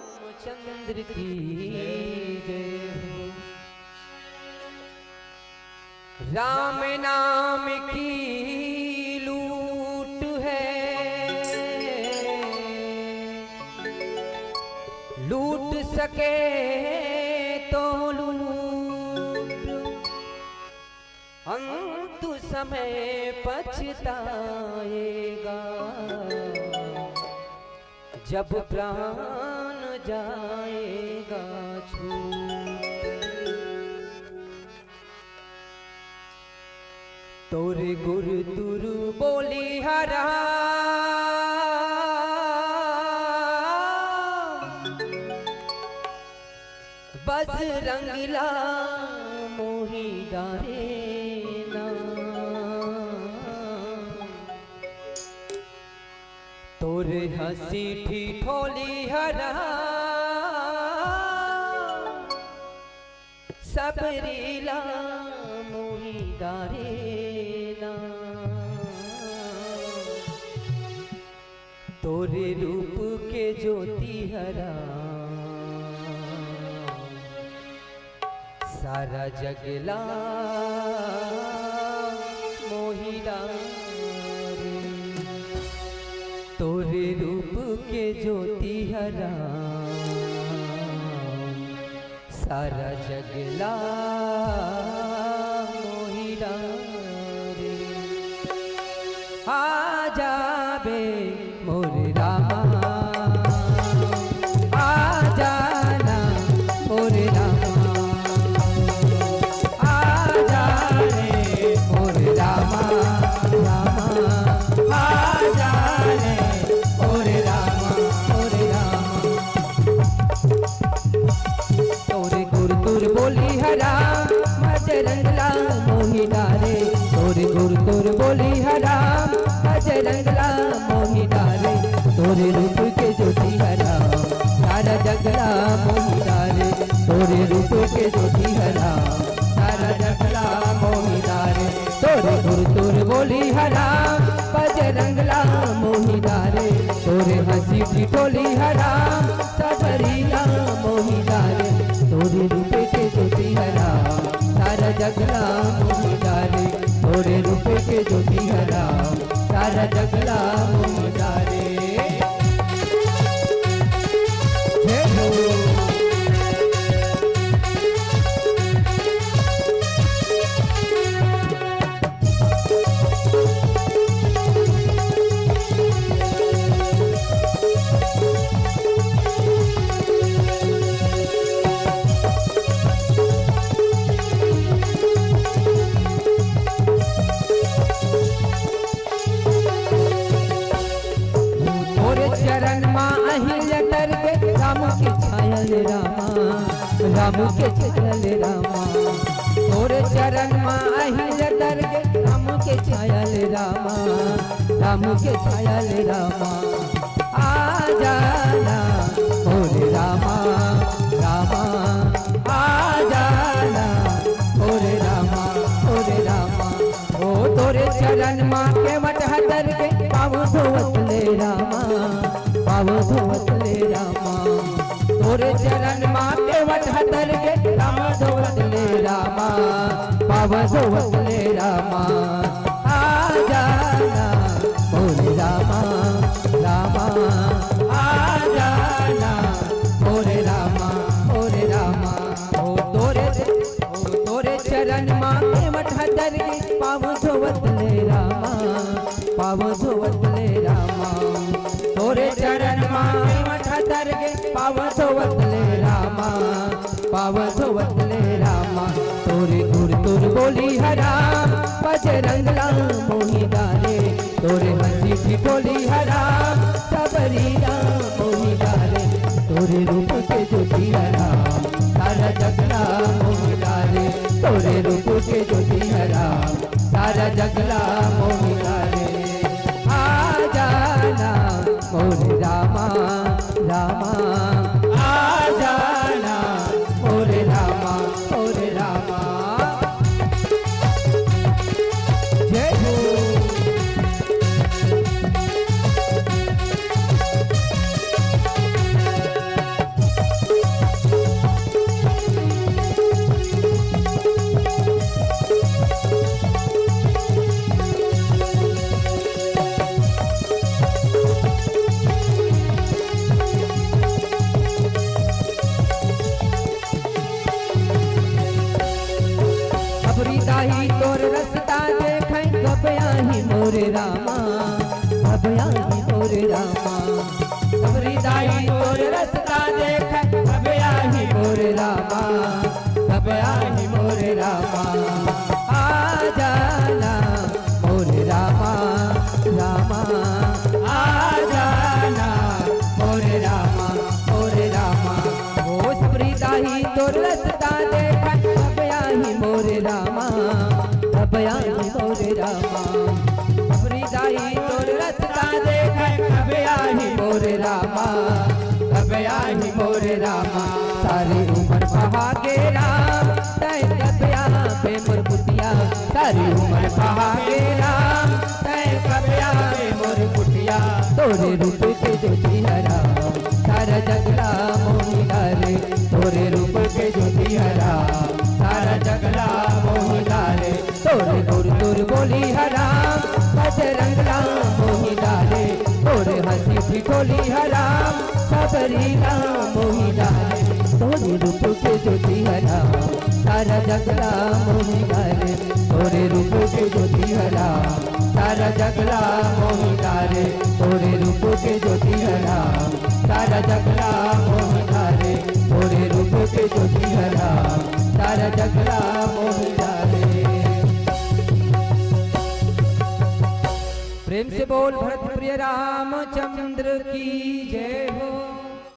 रामचंद्र की जय हो। राम नाम की लूट है, लूट सके तो लूट, अंत समय पछताएगा जब प्राण जाएगा छूट। तोरे गुरु तुरु बोली हरा, बजरंगला मोही डारे ना। तोरे हंसी ठिठोली हरा, सबरीला मोही डारे ना। तोरे रूप के ज्योति हरा, सारा जगला मोही डारे। तोरे रूप के ज्योति हरा, सारा जगला मोही डारे। आ जाबे मोरे रामा, आ जाना मोरे रामा, आ जाने मोरे रामा, रामा आ जाने मोरे रामा, मोरे रामा। तोरे गुरु तुर बोली हरा, बजरंगला मोही डारे। तोरे गुरु तुर बोली हरा, बजरंगला मोही डारे। तोरे रूप के ज्योति हरा, सारा जगला मोही डारे। तोरे रूप के ज्योति हरा, सारा जगला मोही डारे। तोरे गुरु तुर बोली हरा, बजरंगला मोही डारे। तोरे हंसी ठिठोली हरा, सबरीला मोही डारे। तोरे रूप के ज्योति हरा, सारा जगला मोही डारे। तोरे रूप के ज्योति हरा, सारा जगला मोही डारे। जय हो। राम के छायल रामा, तोरे चरण में अहिल दरगे। राम के छायल रामा, राम के छायल रामा। आ जाना मोरे रामा, रामा आ जाना मोरे रामा, मोरे रामा। ओ तोरे चरण माँ के मटह दरगे, पाव धोवत ले रामा, पाव धोवत ले रामा। तोरे चरण माँ के मटह दरगे, राम धोवत ले रामा, पाव धोवत ले रामा। आ जाना मोरे रामा, रामा आ जाना मोरे रामा, मोरे रामा। ओ तोरे चरण माँ के मटह दरगे, पाव धोवत ले रामा, पाव धोवत ले रामा। तोरे चरण माँ के मटह दरगे, पाव धोवत ले रामा, पाव धोवत ले रामा। तोरे गुरु तुर बोली हरा, बजरंगला मोही डारे। तोरे हंसी ठिठोली हरा, सबरीला मोही डारे। तोरे रूप के ज्योति हरा, सारा जगला मोही डारे। तोरे रूप के ज्योति हरा, सारा जगला मोही डारे। आ जाना मोरे रामा, रामा आ जाना मोरे रामा, मोरे रामा। जय हो। अब आई मोर रामा सबरी दाई तोर रास्ता देख अब आई मोर रामा अब आई मोर रामा आ जाना मोर रामा रामा आ जाना मोर रामा ओ सबरी दाई तोर रास्ता देख अब आई मोर रामा अब आई मोर रामा सबरी दाई तोर रास्ता देख अब आई मोर रामा अब आई मोर रामा सारी उम्र बहागे राम तय कब्या पे मोर कुटिया सारी उम्र बहागे राम तय कब्या पे मोर कुटिया तोरे रूप के ज्योति हरा सारा जगला मोहिला रे तोरे रूप के ज्योति हरा सारा जगला मोहिला रे तोरे गुर तुर बोली हराम बजरंगला मोहिला रे तोरे हंसी ठिठोली हराम सबरीला मोहिला रे तोरे रूप के ज्योति हराम सारा जगला मोहिला रे तोरे रूप के ज्योति हराम सारा जगला मोहिला रे तोरे रूप के ज्योति हराम सारा जगला मोहिला रे तोरे रूप के ज्योति हराम सारा जगला मोहिला रे। प्रेम से बोल भरत प्रिय रामचंद्र की जय हो।